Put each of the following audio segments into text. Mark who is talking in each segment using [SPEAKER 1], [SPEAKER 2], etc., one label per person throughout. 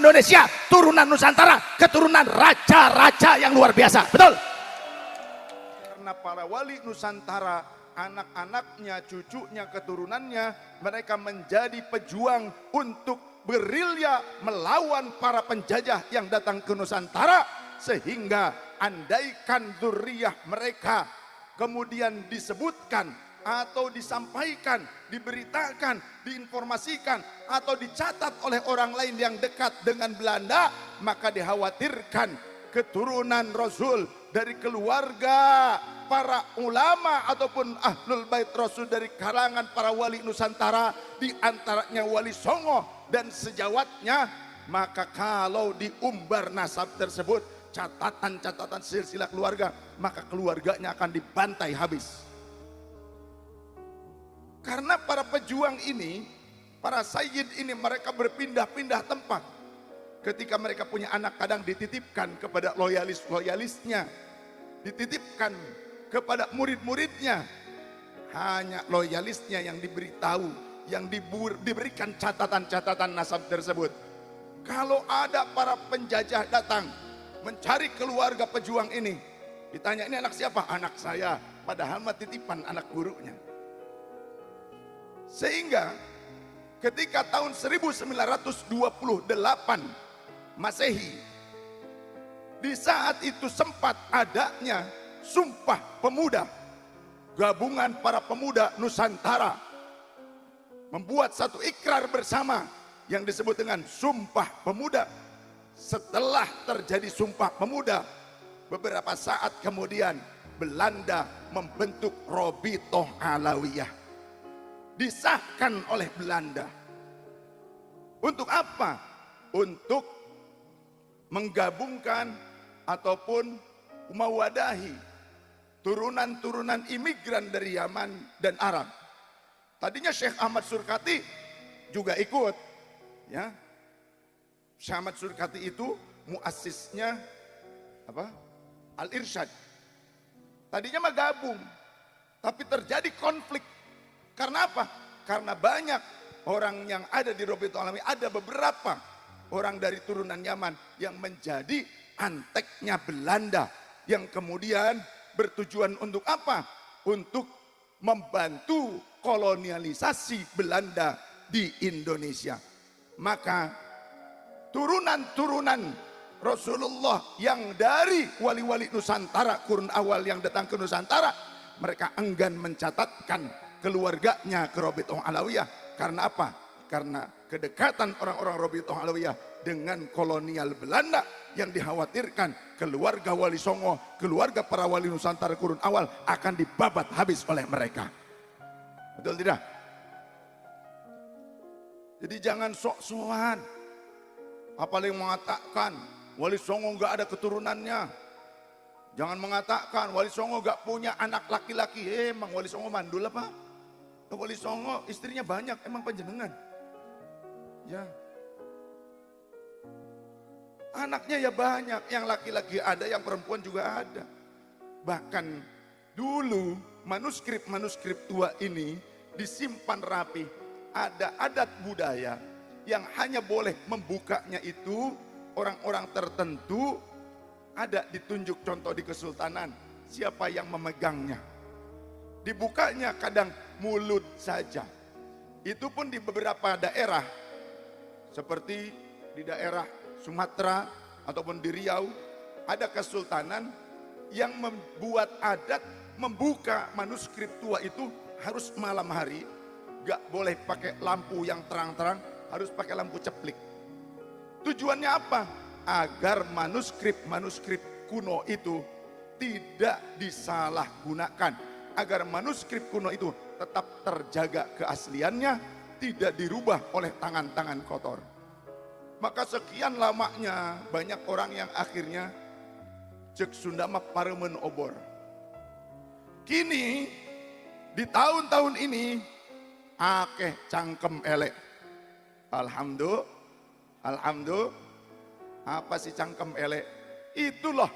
[SPEAKER 1] Indonesia, turunan Nusantara, keturunan raja-raja yang luar biasa. Betul?
[SPEAKER 2] Karena para wali Nusantara, anak-anaknya, cucunya, keturunannya, mereka menjadi pejuang untuk berilya melawan para penjajah yang datang ke Nusantara, sehingga andaikan zuriyah mereka kemudian disebutkan atau disampaikan, diberitakan, diinformasikan atau dicatat oleh orang lain yang dekat dengan Belanda, maka dikhawatirkan keturunan Rasul dari keluarga para ulama ataupun ahlul bait Rasul dari kalangan para wali Nusantara, di antaranya Wali Songo dan sejawatnya, maka kalau diumbar nasab tersebut, catatan-catatan silsilah keluarga, maka keluarganya akan dibantai habis. Karena para pejuang ini, para sayyid ini, mereka berpindah-pindah tempat. Ketika mereka punya anak, kadang dititipkan kepada loyalis-loyalisnya, dititipkan kepada murid-muridnya. Hanya loyalisnya yang diberitahu, yang diberikan catatan-catatan nasab tersebut. Kalau ada para penjajah datang mencari keluarga pejuang ini, ditanya, ini anak siapa? Anak saya, padahal mah titipan anak gurunya. Sehingga ketika tahun 1928 Masehi, di saat itu sempat adanya Sumpah Pemuda, gabungan para pemuda Nusantara membuat satu ikrar bersama yang disebut dengan Sumpah Pemuda. Setelah terjadi Sumpah Pemuda, beberapa saat kemudian Belanda membentuk Robitoh Alawiyah, disahkan oleh Belanda. Untuk apa? Untuk menggabungkan ataupun mewadahi turunan-turunan imigran dari Yaman dan Arab. Tadinya Syekh Ahmad Surkati juga ikut, ya. Syekh Ahmad Surkati itu muassisnya apa? Al-Irsyad. Tadinya mah gabung, tapi terjadi konflik. Karena apa? Karena banyak orang yang ada di Robitoh Alawiyah, ada beberapa orang dari turunan Yaman yang menjadi anteknya Belanda, yang kemudian bertujuan untuk apa? Untuk membantu kolonialisasi Belanda di Indonesia. Maka turunan-turunan Rasulullah yang dari wali-wali Nusantara, kurun awal yang datang ke Nusantara, mereka enggan mencatatkan keluarganya ke Robitoh Alawiyah. Karena apa? Karena kedekatan orang-orang Robitoh Alawiyah dengan kolonial Belanda, yang dikhawatirkan keluarga Wali Songo, keluarga para wali Nusantara kurun awal akan dibabat habis oleh mereka. Betul tidak? Jadi jangan sok-sokan, apalagi mengatakan Wali Songo nggak ada keturunannya. Jangan mengatakan Wali Songo nggak punya anak laki-laki. Emang Wali Songo mandul apa? Wali Songo istrinya banyak, emang panjenengan? Ya. Anaknya ya banyak, yang laki-laki ada, yang perempuan juga ada. Bahkan dulu manuskrip-manuskrip tua ini disimpan rapi. Ada adat budaya yang hanya boleh membukanya itu orang-orang tertentu. Ada ditunjuk contoh di Kesultanan, siapa yang memegangnya. Dibukanya kadang mulut saja. Itu pun di beberapa daerah, seperti di daerah Sumatera ataupun di Riau, ada kesultanan yang membuat adat membuka manuskrip tua itu harus malam hari, gak boleh pakai lampu yang terang-terang, harus pakai lampu ceplik. Tujuannya apa? Agar manuskrip-manuskrip kuno itu tidak disalahgunakan, agar manuskrip kuno itu tetap terjaga keasliannya, tidak dirubah oleh tangan-tangan kotor. Maka sekian lamanya banyak orang yang akhirnya cek Sunda mah paremen obor. Kini di tahun-tahun ini akeh cangkem elek. Alhamdulillah. Apa sih cangkem elek? Itulah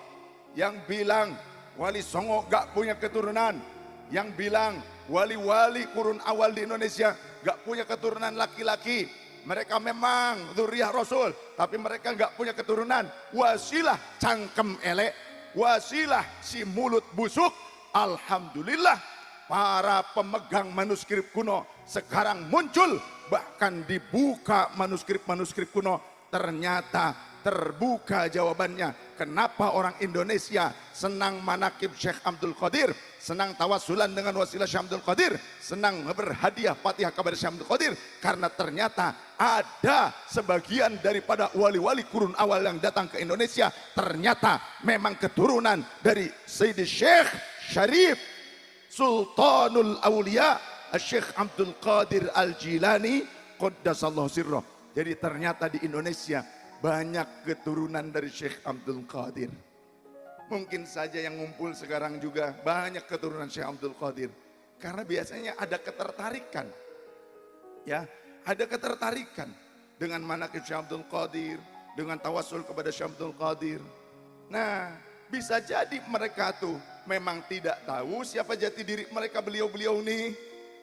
[SPEAKER 2] yang bilang Wali Songo gak punya keturunan, yang bilang wali-wali kurun awal di Indonesia gak punya keturunan laki-laki. mereka memang dzurriyyah Rasul, tapi mereka nggak punya keturunan. Wasilah cangkem elek, wasilah si mulut busuk. Alhamdulillah, para pemegang manuskrip kuno sekarang muncul, bahkan dibuka manuskrip-manuskrip kuno, ternyata terbuka jawabannya. Kenapa orang Indonesia senang manakib Syekh Abdul Qadir, senang tawasulan dengan wasilah Syekh Abdul Qadir, senang berhadiah Fatihah kepada Syekh Abdul Qadir? Karena ternyata ada sebagian daripada wali-wali kurun awal yang datang ke Indonesia ternyata memang keturunan dari Sayyidi Syekh Syarif Sultanul Aulia Syekh Abdul Qadir Al-Jilani Qaddasallahu sirrah. Jadi ternyata di Indonesia banyak keturunan dari Syekh Abdul Qadir. Mungkin saja yang ngumpul sekarang juga banyak keturunan Syekh Abdul Qadir. Karena biasanya ada ketertarikan. Ya, ada ketertarikan dengan manaqib Syekh Abdul Qadir, dengan tawasul kepada Syekh Abdul Qadir. Nah, bisa jadi mereka tuh memang tidak tahu siapa jati diri mereka, beliau-beliau nih,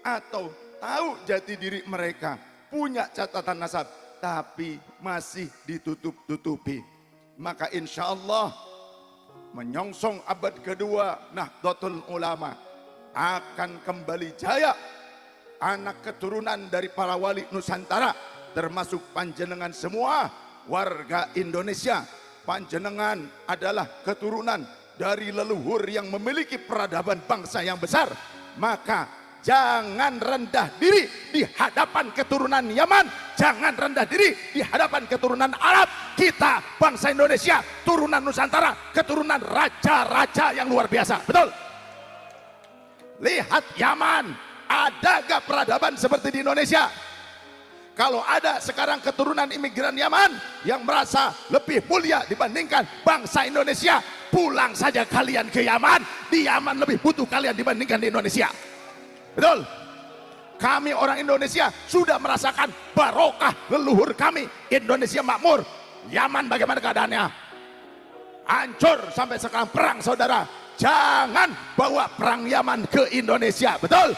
[SPEAKER 2] atau tahu jati diri mereka, punya catatan nasab, tapi masih ditutup-tutupi. Maka insya Allah menyongsong abad kedua Nahdlatul Ulama akan kembali jaya. Anak keturunan dari para wali Nusantara, termasuk panjenengan semua warga Indonesia. Panjenengan adalah keturunan dari leluhur yang memiliki peradaban bangsa yang besar. Maka jangan rendah diri di hadapan keturunan Yaman, jangan rendah diri di hadapan keturunan Arab. Kita bangsa Indonesia, turunan Nusantara, keturunan raja-raja yang luar biasa. Betul? Lihat Yaman, ada gak peradaban seperti di Indonesia? Kalau ada sekarang keturunan imigran Yaman yang merasa lebih mulia dibandingkan bangsa Indonesia, pulang saja kalian ke Yaman. Di Yaman lebih butuh kalian dibandingkan di Indonesia. Betul? Kami orang Indonesia sudah merasakan barokah leluhur kami. Indonesia makmur. Yaman bagaimana keadaannya? Hancur sampai sekarang, perang saudara. Jangan bawa perang Yaman ke Indonesia. Betul?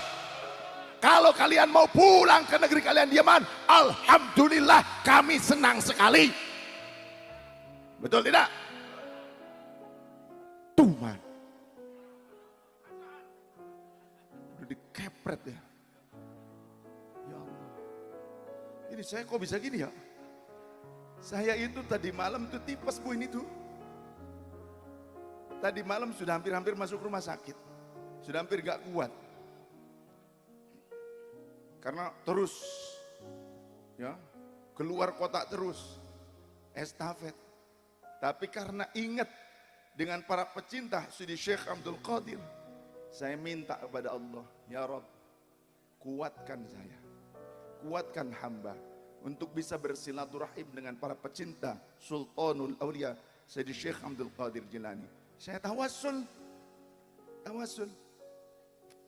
[SPEAKER 2] Kalau kalian mau pulang ke negeri kalian di Yaman, alhamdulillah kami senang sekali. Betul tidak? Tuhan. Udah dikepret ya. Ya Allah. Ini saya kok bisa gini ya? Saya itu tadi malam tuh tipes Bu ini tuh. Tadi malam sudah hampir-hampir masuk rumah sakit. Sudah hampir gak kuat. Karena terus ya keluar kota terus estafet. Tapi karena ingat dengan para pecinta Sidi Syekh Abdul Qadir, saya minta kepada Allah, ya Rabb, kuatkan saya, kuatkan hamba untuk bisa bersilaturahim dengan para pecinta Sultanul Aulia Sidi Syekh Abdul Qadir Jilani. Saya tawassul.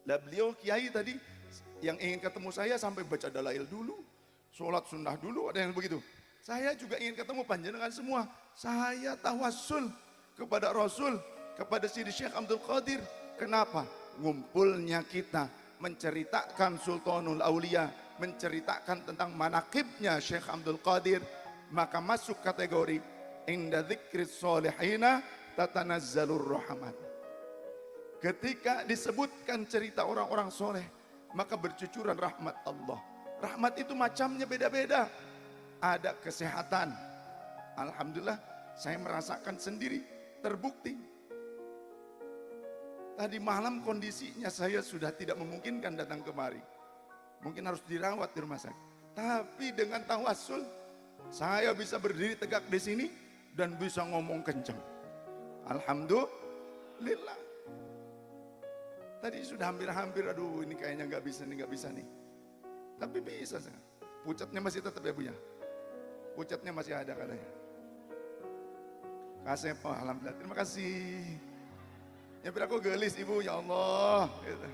[SPEAKER 2] Lah beliau kiai tadi yang ingin ketemu saya sampai baca dalail dulu, sholat sunnah dulu, ada yang begitu. Saya juga ingin ketemu panjenengan semua. Saya tawassul kepada Rasul, kepada Sidi Syekh Abdul Qadir. Kenapa? Ngumpulnya kita menceritakan Sultanul Aulia, menceritakan tentang manakibnya Syekh Abdul Qadir, maka masuk kategori inda dzikris sholihina tatanazzalur rahmat. Ketika disebutkan cerita orang-orang soleh, maka bercucuran rahmat Allah. Rahmat itu macamnya beda-beda. Ada kesehatan. Alhamdulillah saya merasakan sendiri, terbukti. Tadi malam kondisinya saya sudah tidak memungkinkan datang kemari. Mungkin harus dirawat di rumah sakit. Tapi dengan tawassul, saya bisa berdiri tegak di sini dan bisa ngomong kencang. Alhamdulillah. Tadi sudah hampir-hampir, aduh ini kayaknya nggak bisa nih. Tapi bisa. Pucatnya masih tetap ya Bu ya? Pucatnya masih ada katanya. Kasih Alhamdulillah, terima kasih. Ya aku gelis Ibu, ya Allah. Gitu.